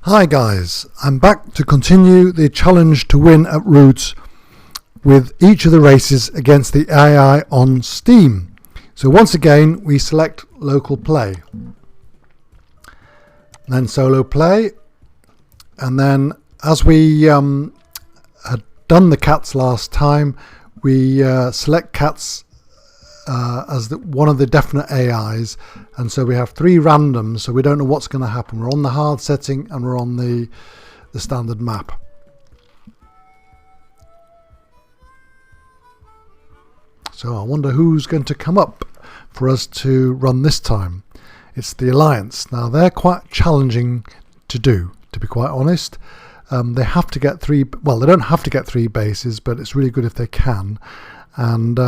Hi guys, I'm back to continue the challenge to win at Roots with each of the races against the AI on Steam. So once again we select local play, then solo play, and then as we had done the cats last time, we select cats as one of the definite AIs, and so we have 3 randoms, so we don't know what's going to happen. We're on the hard setting and we're on the standard map. So I wonder who's going to come up for us to run this time. It's the Alliance. Now they're quite challenging to do, to be quite honest. They have to get 3, well, they don't have to get 3 bases, but it's really good if they can. And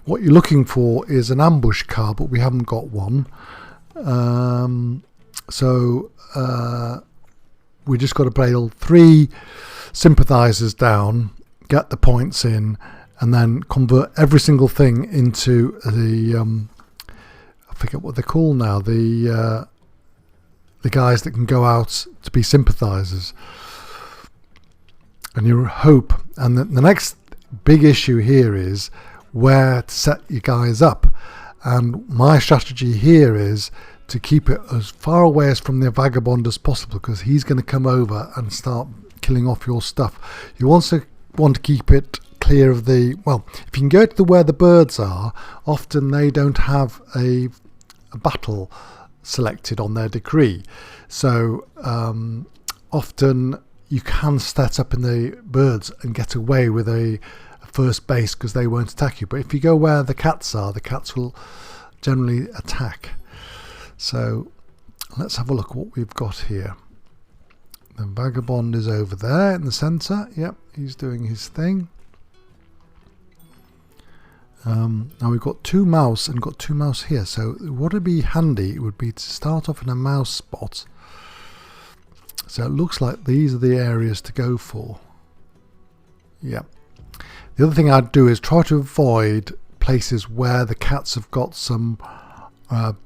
what you're looking for is an ambush car, but we haven't got one. So we just got to play all 3 sympathizers down, get the points in, and then convert every single thing into the I forget what they're called now, the guys that can go out to be sympathizers. And you hope, and the next big issue here is where to set you guys up. And my strategy here is to keep it as far away as from the vagabond as possible, because he's going to come over and start killing off your stuff. You also want to keep it clear of the, well, if you can go to where the birds are, often they don't have a battle selected on their decree, so often you can set up in the birds and get away with a first base because they won't attack you. But if you go where the cats are, the cats will generally attack. So let's have a look at what we've got here. The vagabond is over there in the center. Yep, he's doing his thing. Now we've got 2 mouse and got 2 mouse here, so what would be handy would be to start off in a mouse spot. So it looks like these are the areas to go for. Yep. The other thing I'd do is try to avoid places where the cats have got some of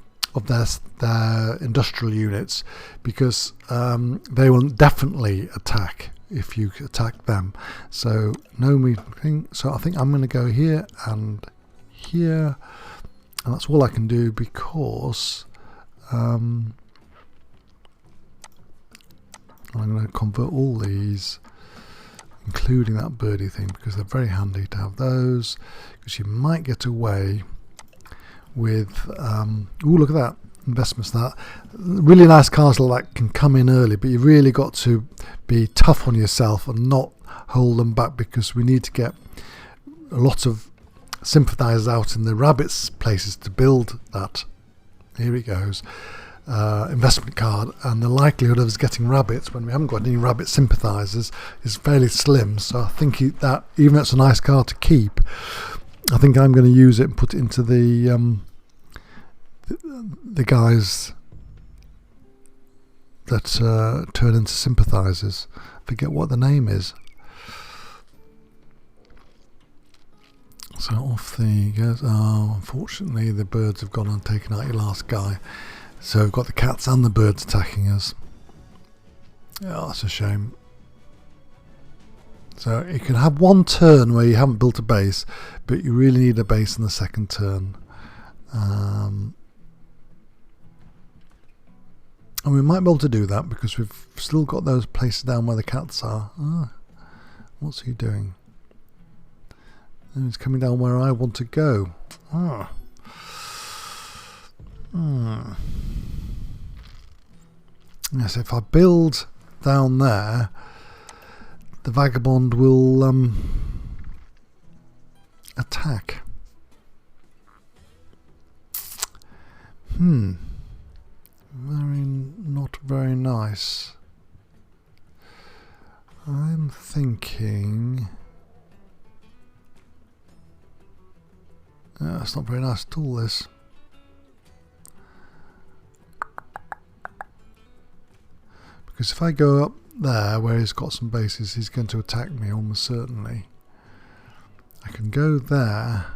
their industrial units, because they will definitely attack if you attack them. So no meeting. So I think I'm going to go here and here, and that's all I can do, because I'm going to convert all these, including that birdie thing, because they're very handy to have those, because you might get away with oh, look at that investments. That really nice cars like that can come in early, but you've really got to be tough on yourself and not hold them back, because we need to get a lot of sympathizers out in the rabbits places to build that. Here it goes. Investment card, and the likelihood of us getting rabbits when we haven't got any rabbit sympathizers is fairly slim. So I think that even though it's a nice card to keep, I think I'm going to use it and put it into the guys that turn into sympathizers. I forget what the name is. So off the goes. Oh, unfortunately the birds have gone and taken out your last guy. So we've got the cats and the birds attacking us. Oh, that's a shame. So you can have one turn where you haven't built a base, but you really need a base in the second turn. And we might be able to do that because we've still got those places down where the cats are. Ah, what's he doing? And he's coming down where I want to go. Ah. Yes, if I build down there, the vagabond will attack. Not very nice. I'm thinking it's not very nice at all, this. Because if I go up there where he's got some bases, he's going to attack me almost certainly. I can go there.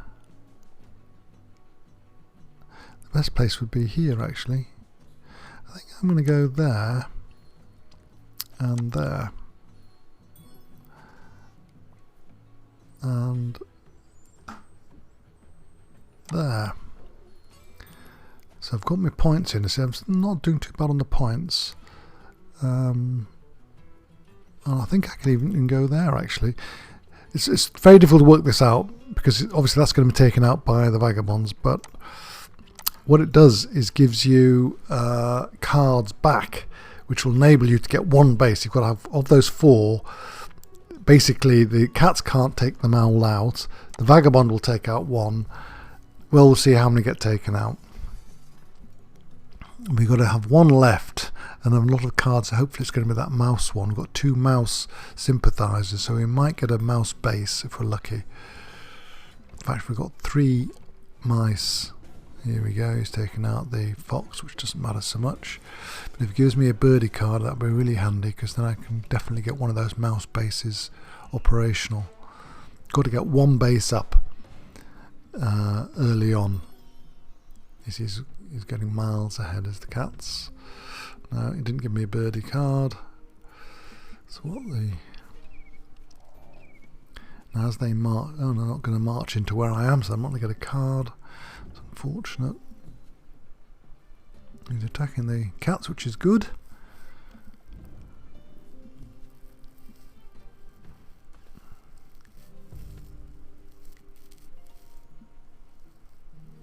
The best place would be here, actually. I think I'm going to go there. and there. And there. So I've got my points in. See, I'm not doing too bad on the points. And I think I can even go there actually. It's very difficult to work this out because obviously that's going to be taken out by the vagabonds, but what it does is gives you cards back which will enable you to get one base. You've got to have, of those 4, basically the cats can't take them all out, the vagabond will take out 1. We'll see how many get taken out. We've got to have 1 left, and a lot of cards. Hopefully it's going to be that mouse one. We've got 2 mouse sympathizers, so we might get a mouse base if we're lucky. In fact, we've got 3 mice. Here we go. He's taken out the fox, which doesn't matter so much. But if it gives me a birdie card, that'd be really handy, because then I can definitely get one of those mouse bases operational. Got to get 1 base up early on. He's getting miles ahead as the cats. No, he didn't give me a birdie card. So what the... Now as they march... Oh, they're not going to march into where I am, so I'm not going to get a card. It's unfortunate. He's attacking the cats, which is good.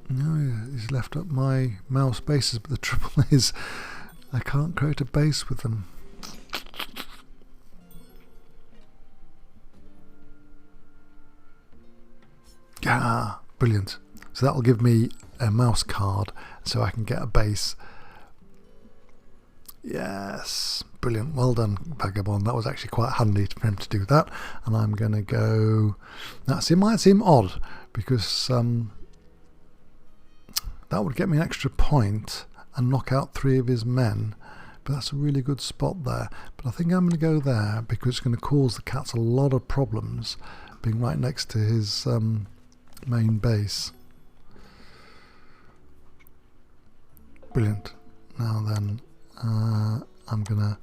No, he's left up my mouse bases, but the trouble is I can't create a base with them. Ah, brilliant. So that will give me a mouse card so I can get a base. Yes, brilliant. Well done, Vagabond. That was actually quite handy for him to do that. And I'm going to go... Now, it might seem odd because... that would get me an extra point and knock out 3 of his men, but that's a really good spot there. But I think I'm going to go there because it's going to cause the cats a lot of problems being right next to his main base. Brilliant. Now then, I'm going to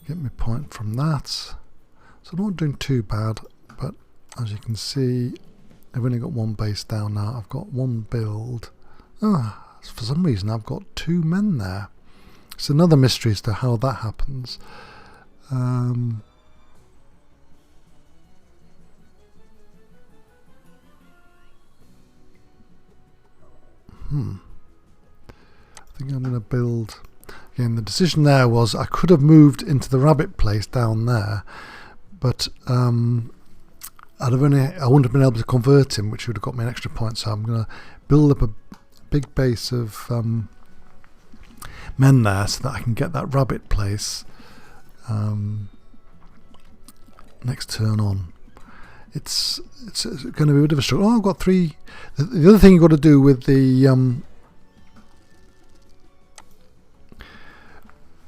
get my point from that. So I'm not doing too bad, but as you can see, I've only got 1 base down now. I've got 1 build. For some reason I've got 2 men there. It's another mystery as to how that happens. I think I'm going to build... Again, the decision there was I could have moved into the rabbit place down there, but I wouldn't have been able to convert him, which would have got me an extra point. So I'm going to build up a big base of men there so that I can get that rabbit place next turn on. It's going to be a bit of a struggle. Oh, I've got 3. The other thing you've got to do with the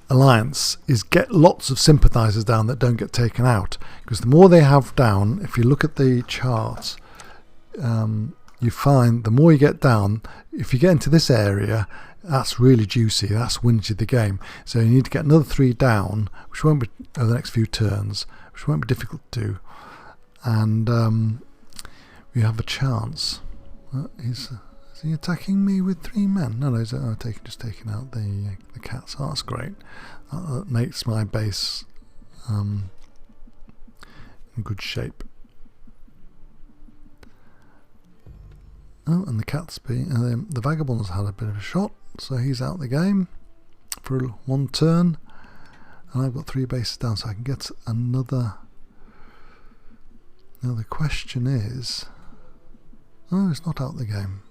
alliance is get lots of sympathizers down that don't get taken out, because the more they have down, if you look at the chart, you find the more you get down, if you get into this area, that's really juicy, that's wins you the game. So you need to get another 3 down, which won't be over the next few turns, which won't be difficult to do, and we have a chance. Is he attacking me with 3 men? No, he's just taking out the cats. Oh, that's great. That makes my base in good shape. Oh, and the cat's the vagabond's had a bit of a shot, so he's out the game for 1 turn, and I've got 3 bases down, so I can get another. Now the question is, oh, it's not out the game.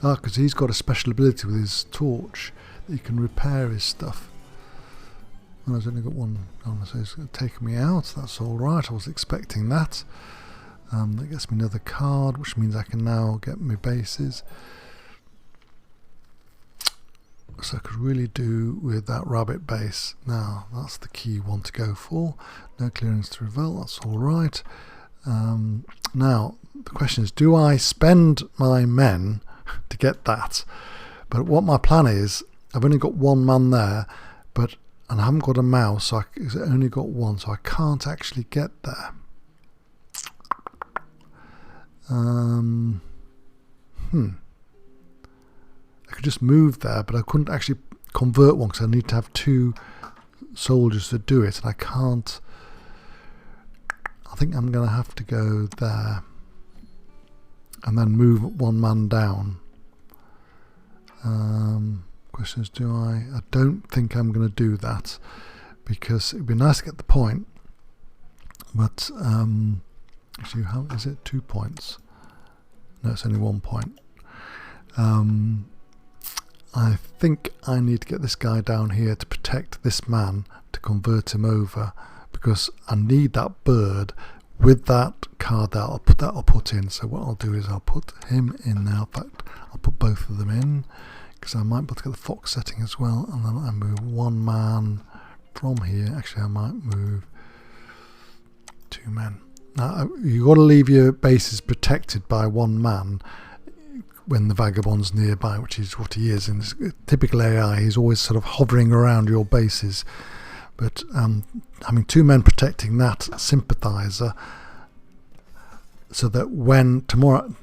Ah, because he's got a special ability with his torch that he can repair his stuff. And I've only got 1 on, so he's taken me out. That's all right. I was expecting that. That gets me another card, which means I can now get my bases. So I could really do with that rabbit base. Now, that's the key one to go for. No clearance to revolt, that's all right. Now, the question is, do I spend my men to get that? But what my plan is, I've only got 1 man there, and I haven't got a mouse, so I've only got one, so I can't actually get there. I could just move there, but I couldn't actually convert one because I need to have 2 soldiers to do it, and I can't. I think I'm going to have to go there and then move 1 man down. Question is, do I don't think I'm going to do that, because it'd be nice to get the point, but actually, how is it? 2 points? No, it's only 1 point. I think I need to get this guy down here to protect this man, to convert him over, because I need that bird with that card that I'll put in. So what I'll do is I'll put him in now. In fact, I'll put both of them in, because I might be able to get the fox setting as well, and then I move 1 man from here. Actually, I might move 2 men. Now, you've got to leave your bases protected by 1 man when the vagabond's nearby, which is what he is. In typical AI, he's always sort of hovering around your bases. But having 2 men protecting that sympathizer, so that when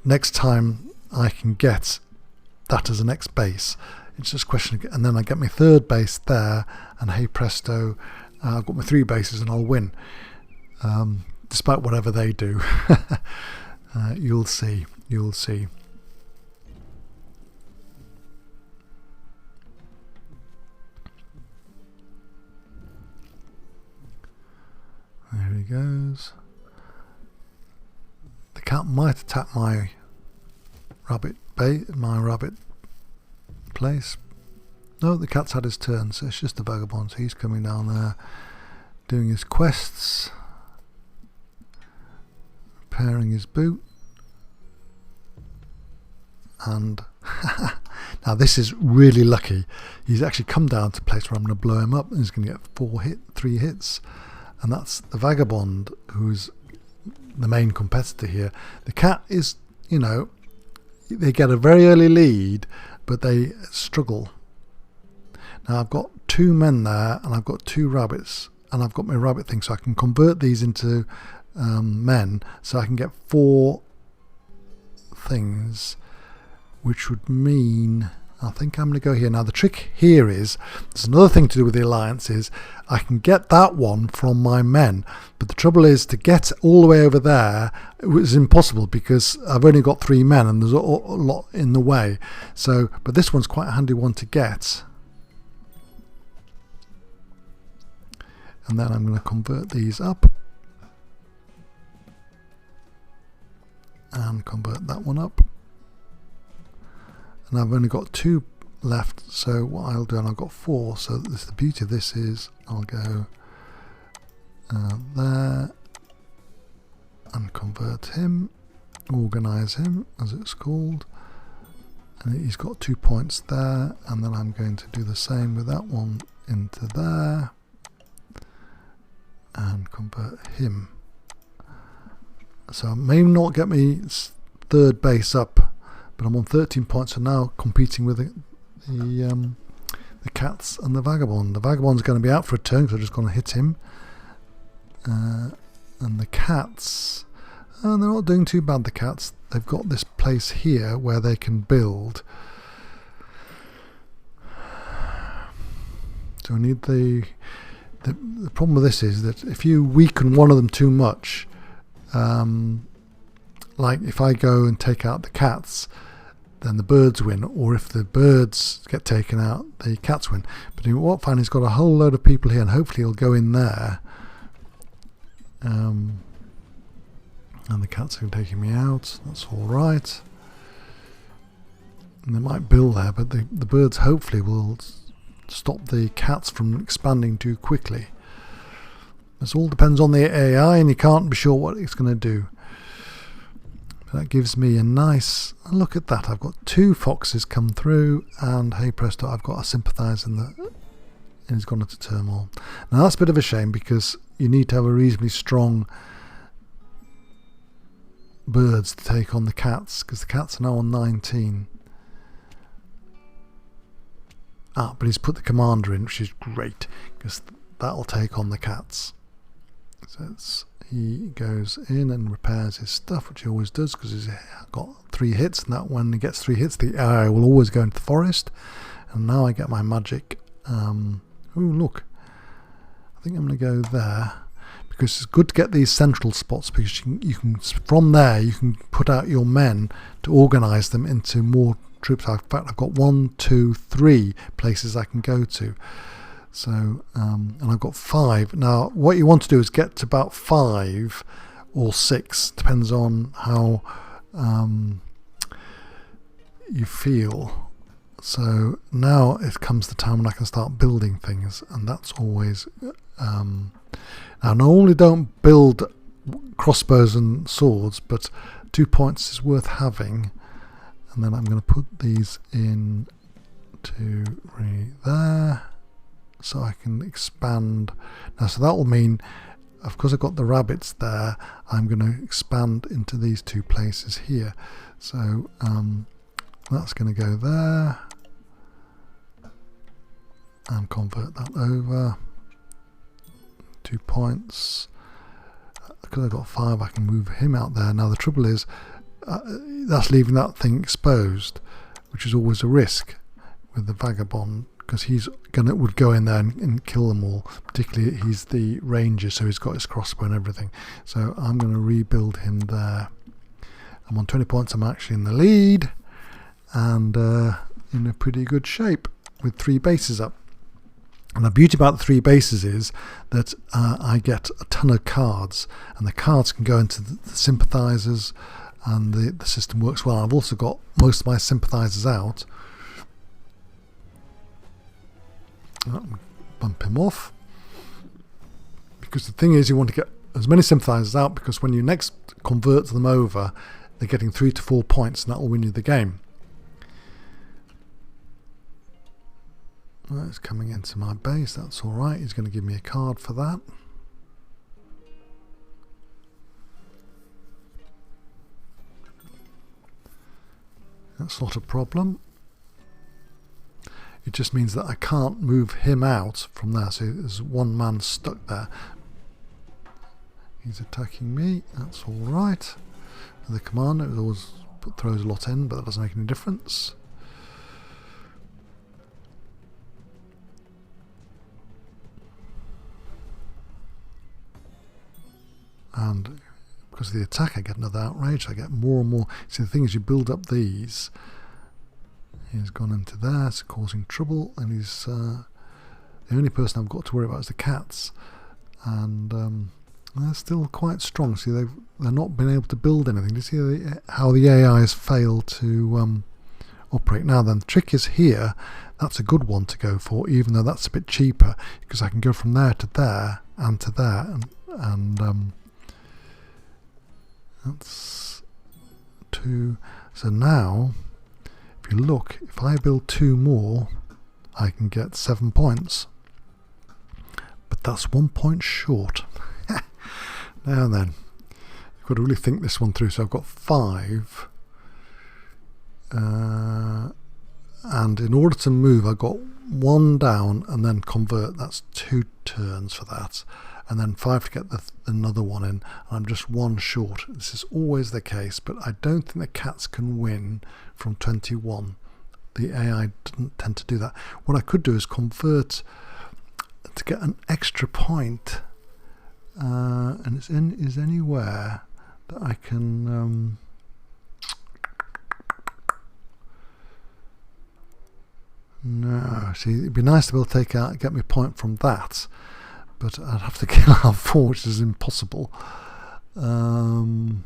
next time I can get that as a next base, it's just a question of, and then I get my 3rd base there, and hey presto, I've got my 3 bases and I'll win. Despite whatever they do. You'll see. There he goes. The cat might attack my rabbit place. No, the cat's had his turn, so it's just the vagabond. So he's coming down there, doing his quests, repairing his boot, and now this is really lucky. He's actually come down to a place where I'm going to blow him up, and he's going to get 3 hits. And that's the vagabond, who's the main competitor here. The cat is, they get a very early lead, but they struggle. Now I've got 2 men there, and I've got 2 rabbits, and I've got my rabbit thing, so I can convert these into men, so I can get 4 things, which would mean I think I'm going to go here. Now the trick here is, there's another thing to do with the alliance, is I can get that one from my men, but the trouble is to get all the way over there, it was impossible because I've only got 3 men and there's a lot in the way. So, but this one's quite a handy one to get. And then I'm going to convert these up and convert that one up. And I've only got 2 left, so what I'll do, and I've got 4, so the beauty of this is I'll go there and convert him, organise him as it's called, and he's got 2 points there, and then I'm going to do the same with that one into there and convert him. So I may not get my 3rd base up, but I'm on 13 points, so now competing with the cats and the vagabond. The vagabond's going to be out for a turn because I'm just going to hit him. And the cats, they're not doing too bad, the cats. They've got this place here where they can build. So I need the problem with this is that if you weaken one of them too much, like if I go and take out the cats, then the birds win, or if the birds get taken out, the cats win. But what I find, he's got a whole load of people here, and hopefully he'll go in there. And the cats are taking me out, that's alright. And they might build there, but the birds hopefully will stop the cats from expanding too quickly. This all depends on the AI, and you can't be sure what it's going to do. That gives me a nice look at that. I've got 2 foxes come through, and hey presto, I've got a sympathizer and he's gone into turmoil. Now that's a bit of a shame, because you need to have a reasonably strong birds to take on the cats, because the cats are now on 19. But he's put the commander in, which is great, because that'll take on the cats. So he goes in and repairs his stuff, which he always does, because he's got 3 hits, and that when he gets 3 hits, the AI will always go into the forest. And now I get my magic. Oh, look. I think I'm going to go there, because it's good to get these central spots, because you can from there you can put out your men to organise them into more troops. In fact, I've got 1, 2, 3 places I can go to. So, and I've got 5. Now, what you want to do is get to about 5 or 6, depends on how you feel. So now it comes the time when I can start building things, and that's always... now, I normally don't build crossbows and swords, but 2 points is worth having. And then I'm going to put these in to there, so I can expand. Now, so that will mean, of course, I've got the rabbits there. I'm going to expand into these 2 places here. So that's going to go there, and convert that over. 2 points. Because I've got 5, I can move him out there. Now the trouble is, that's leaving that thing exposed, which is always a risk with the vagabond, because he's would go in there and kill them all. Particularly, he's the ranger, so he's got his crossbow and everything. So I'm going to rebuild him there. I'm on 20 points. I'm actually in the lead, and in a pretty good shape with 3 bases up. And the beauty about the 3 bases is that I get a ton of cards, and the cards can go into the sympathizers, and the system works well. I've also got most of my sympathizers out. Bump him off, because the thing is, you want to get as many sympathizers out, because when you next convert them over, they're getting 3 to 4 points, and that will win you the game. Well, it's coming into my base, that's alright. He's going to give me a card for that. That's not a problem. It just means that I can't move him out from there, so there's 1 man stuck there. He's attacking me, that's alright. The commander always throws a lot in, but that doesn't make any difference. And because of the attack, I get another outrage. I get more and more. See, the thing is, you build up these. He's gone into there, it's causing trouble, and he's the only person I've got to worry about is the cats, and they're still quite strong. See, they're not been able to build anything. Do you see how the AI has failed to operate? Now then, the trick is here. That's a good one to go for, even though that's a bit cheaper, because I can go from there to there and to there, and that's 2. So now, if you look, if I build 2 more, I can get 7 points. But that's 1 point short. Now then, you've got to really think this one through. So I've got 5. And in order to move, I've got 1 down and then convert. That's 2 turns for that. And then 5 to get another one in. I'm just 1 short. This is always the case, but I don't think the cats can win from 21. The AI doesn't tend to do that. What I could do is convert to get an extra point, and is anywhere that I can no, see, it'd be nice to be able to get me a point from that, but I'd have to kill out 4, which is impossible. I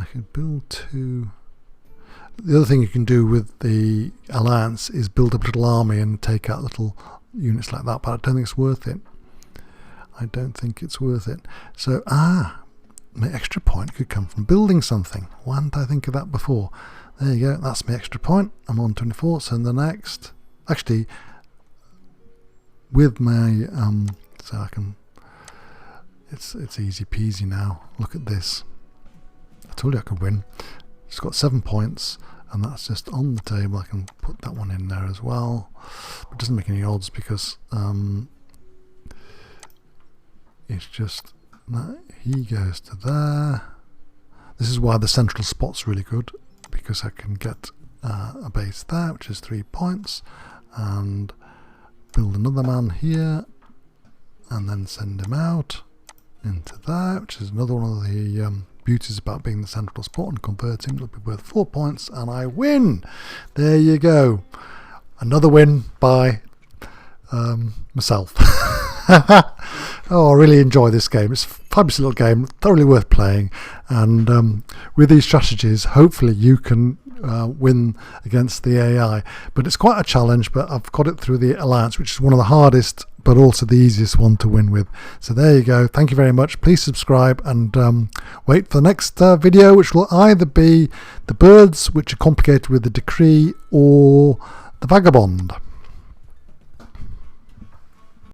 could build 2. The other thing you can do with the alliance is build up a little army and take out little units like that, but I don't think it's worth it. I don't think it's worth it. So, my extra point could come from building something. Why didn't I think of that before? There you go, that's my extra point. I'm on 24, so the next... Actually, with my... so I can... It's easy peasy now. Look at this. I told you I could win. It's got 7 points, and that's just on the table. I can put that one in there as well. It doesn't make any odds because it's just that he goes to there. This is why the central spot's really good, because I can get a base there, which is 3 points, and build another man here, and then send him out into there, which is another one of the beauties about being the central spot and converting. It'll be worth 4 points, and I win. There you go. Another win by myself. Oh, I really enjoy this game. It's a fabulous little game, thoroughly worth playing, and with these strategies hopefully you can win against the AI. But it's quite a challenge, but I've got it through the Alliance, which is one of the hardest but also the easiest one to win with. So there you go. Thank you very much. Please subscribe, and wait for the next video, which will either be the birds, which are complicated with the decree, or the vagabond.